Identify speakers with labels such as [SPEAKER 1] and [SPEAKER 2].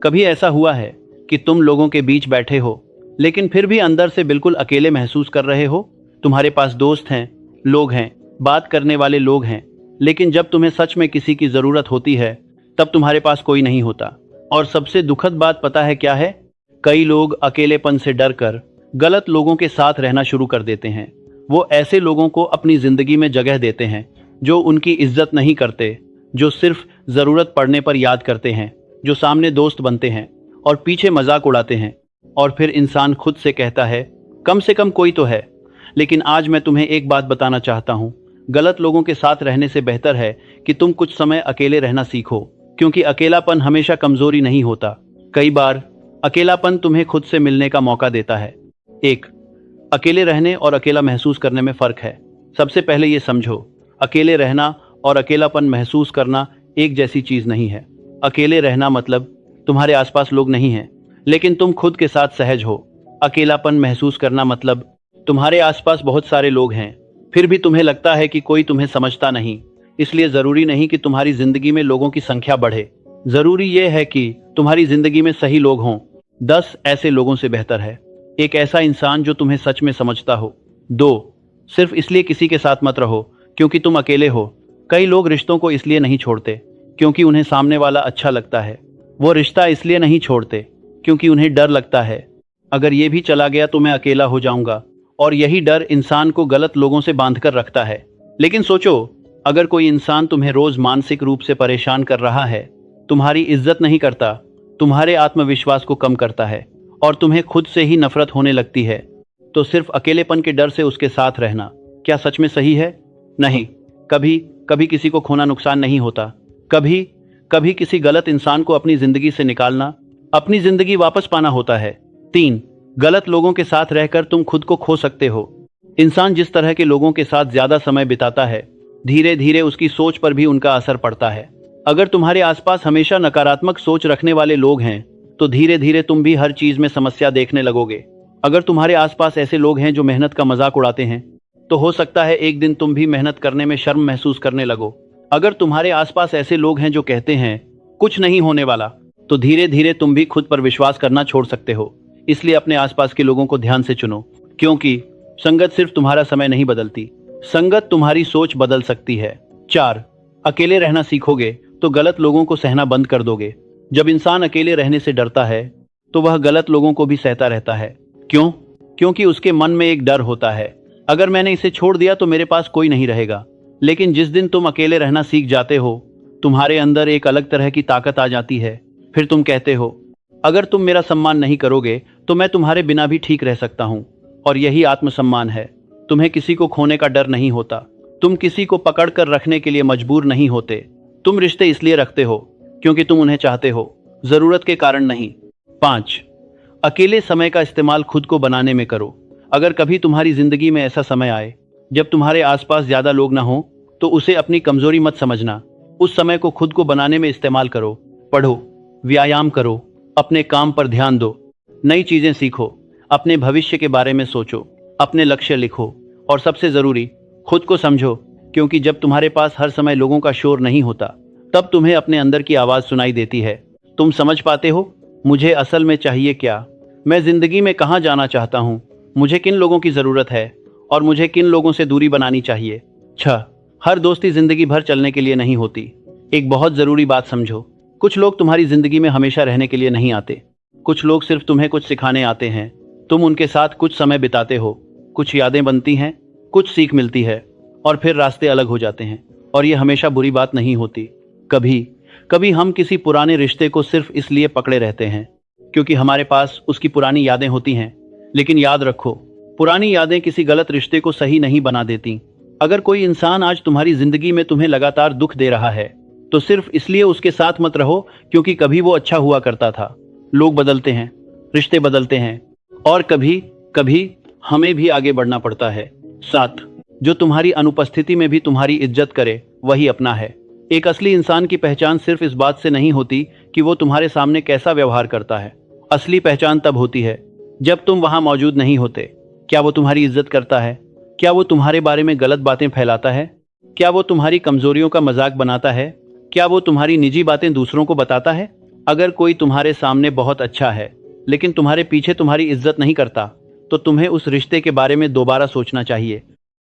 [SPEAKER 1] कभी ऐसा हुआ है कि तुम लोगों के बीच बैठे हो लेकिन फिर भी अंदर से बिल्कुल अकेले महसूस कर रहे हो? तुम्हारे पास दोस्त हैं, लोग हैं, बात करने वाले लोग हैं, लेकिन जब तुम्हें सच में किसी की जरूरत होती है तब तुम्हारे पास कोई नहीं होता। और सबसे दुखद बात पता है क्या है? कई लोग अकेलेपन से डर कर गलत लोगों के साथ रहना शुरू कर देते हैं। वो ऐसे लोगों को अपनी जिंदगी में जगह देते हैं जो उनकी इज्जत नहीं करते, जो सिर्फ जरूरत पड़ने पर याद करते हैं, जो सामने दोस्त बनते हैं और पीछे मजाक उड़ाते हैं। और फिर इंसान खुद से कहता है कम से कम कोई तो है। लेकिन आज मैं तुम्हें एक बात बताना चाहता हूँ, गलत लोगों के साथ रहने से बेहतर है कि तुम कुछ समय अकेले रहना सीखो, क्योंकि अकेलापन हमेशा कमजोरी नहीं होता। कई बार अकेलापन तुम्हें खुद से मिलने का मौका देता है। एक, अकेले रहने और अकेला महसूस करने में फर्क है। सबसे पहले ये समझो, अकेले रहना और अकेलापन महसूस करना एक जैसी चीज नहीं है। अकेले रहना मतलब तुम्हारे आसपास लोग नहीं हैं, लेकिन तुम खुद के साथ सहज हो। अकेलापन महसूस करना मतलब तुम्हारे आसपास बहुत सारे लोग हैं, फिर भी तुम्हें लगता है कि कोई तुम्हें समझता नहीं। इसलिए जरूरी नहीं कि तुम्हारी जिंदगी में लोगों की संख्या बढ़े, जरूरी यह है कि तुम्हारी जिंदगी में सही लोग हों। 10 ऐसे लोगों से बेहतर है एक ऐसा इंसान जो तुम्हें सच में समझता हो। 2, सिर्फ इसलिए किसी के साथ मत रहो क्योंकि तुम अकेले हो। कई लोग रिश्तों को इसलिए नहीं छोड़ते क्योंकि उन्हें सामने वाला अच्छा लगता है। वो रिश्ता इसलिए नहीं छोड़ते क्योंकि उन्हें डर लगता है अगर ये भी चला गया तो मैं अकेला हो जाऊंगा। और यही डर इंसान को गलत लोगों से बांध कर रखता है। लेकिन सोचो, अगर कोई इंसान तुम्हें रोज मानसिक रूप से परेशान कर रहा है, तुम्हारी इज्जत नहीं करता, तुम्हारे आत्मविश्वास को कम करता है और तुम्हें खुद से ही नफरत होने लगती है, तो सिर्फ अकेलेपन के डर से उसके साथ रहना क्या सच में सही है? नहीं। कभी कभी किसी को खोना नुकसान नहीं होता। कभी कभी किसी गलत इंसान को अपनी जिंदगी से निकालना अपनी जिंदगी वापस पाना होता है। 3, गलत लोगों के साथ रहकर तुम खुद को खो सकते हो। इंसान जिस तरह के लोगों के साथ ज्यादा समय बिताता है, धीरे धीरे उसकी सोच पर भी उनका असर पड़ता है। अगर तुम्हारे आसपास हमेशा नकारात्मक सोच रखने वाले लोग हैं तो धीरे धीरे तुम भी हर चीज में समस्या देखने लगोगे। अगर तुम्हारे आसपास ऐसे लोग हैं जो मेहनत का मजाक उड़ाते हैं, तो हो सकता है एक दिन तुम भी मेहनत करने में शर्म महसूस करने लगो। अगर तुम्हारे आसपास ऐसे लोग हैं जो कहते हैं कुछ नहीं होने वाला, तो धीरे धीरे तुम भी खुद पर विश्वास करना छोड़ सकते हो। इसलिए अपने आसपास के लोगों को ध्यान से चुनो, क्योंकि संगत सिर्फ तुम्हारा समय नहीं बदलती, संगत तुम्हारी सोच बदल सकती है। 4, अकेले रहना सीखोगे तो गलत लोगों को सहना बंद कर दोगे। जब इंसान अकेले रहने से डरता है तो वह गलत लोगों को भी सहता रहता है। क्यों? क्योंकि उसके मन में एक डर होता है, अगर मैंने इसे छोड़ दिया तो मेरे पास कोई नहीं रहेगा। लेकिन जिस दिन तुम अकेले रहना सीख जाते हो, तुम्हारे अंदर एक अलग तरह की ताकत आ जाती है। फिर तुम कहते हो, अगर तुम मेरा सम्मान नहीं करोगे तो मैं तुम्हारे बिना भी ठीक रह सकता हूँ। और यही आत्मसम्मान है। तुम्हें किसी को खोने का डर नहीं होता, तुम किसी को पकड़ कर रखने के लिए मजबूर नहीं होते। तुम रिश्ते इसलिए रखते हो क्योंकि तुम उन्हें चाहते हो, जरूरत के कारण नहीं। 5, अकेले समय का इस्तेमाल खुद को बनाने में करो। अगर कभी तुम्हारी जिंदगी में ऐसा समय आए जब तुम्हारे आसपास ज्यादा लोग ना हो, तो उसे अपनी कमजोरी मत समझना। उस समय को खुद को बनाने में इस्तेमाल करो। पढ़ो, व्यायाम करो, अपने काम पर ध्यान दो, नई चीजें सीखो, अपने भविष्य के बारे में सोचो, अपने लक्ष्य लिखो और सबसे जरूरी, खुद को समझो। क्योंकि जब तुम्हारे पास हर समय लोगों का शोर नहीं होता, तब तुम्हें अपने अंदर की आवाज सुनाई देती है। तुम समझ पाते हो, मुझे असल में चाहिए क्या, मैं जिंदगी में कहाँ जाना चाहता हूँ, मुझे किन लोगों की जरूरत है और मुझे किन लोगों से दूरी बनानी चाहिए। 6, हर दोस्ती जिंदगी भर चलने के लिए नहीं होती। एक बहुत जरूरी बात समझो, कुछ लोग तुम्हारी जिंदगी में हमेशा रहने के लिए नहीं आते। कुछ लोग सिर्फ तुम्हें कुछ सिखाने आते हैं। तुम उनके साथ कुछ समय बिताते हो, कुछ यादें बनती हैं, कुछ सीख मिलती है और फिर रास्ते अलग हो जाते हैं। और ये हमेशा बुरी बात नहीं होती। कभी कभी हम किसी पुराने रिश्ते को सिर्फ इसलिए पकड़े रहते हैं क्योंकि हमारे पास उसकी पुरानी यादें होती हैं। लेकिन याद रखो, पुरानी यादें किसी गलत रिश्ते को सही नहीं बना देती। अगर कोई इंसान आज तुम्हारी जिंदगी में तुम्हें लगातार दुख दे रहा है, तो सिर्फ इसलिए उसके साथ मत रहो क्योंकि कभी वो अच्छा हुआ करता था। लोग बदलते हैं, रिश्ते बदलते हैं और कभी कभी हमें भी आगे बढ़ना पड़ता है। 7, जो तुम्हारी अनुपस्थिति में भी तुम्हारी इज्जत करे, वही अपना है। एक असली इंसान की पहचान सिर्फ इस बात से नहीं होती कि वो तुम्हारे सामने कैसा व्यवहार करता है। असली पहचान तब होती है जब तुम वहां मौजूद नहीं होते। क्या वो तुम्हारी इज्जत करता है? क्या वो तुम्हारे बारे में गलत बातें फैलाता है? क्या वो तुम्हारी कमजोरियों का मजाक बनाता है? क्या वो तुम्हारी निजी बातें दूसरों को बताता है? अगर कोई तुम्हारे सामने बहुत अच्छा है लेकिन तुम्हारे पीछे तुम्हारी इज्जत नहीं करता तो तुम्हें उस रिश्ते के बारे में दोबारा सोचना चाहिए।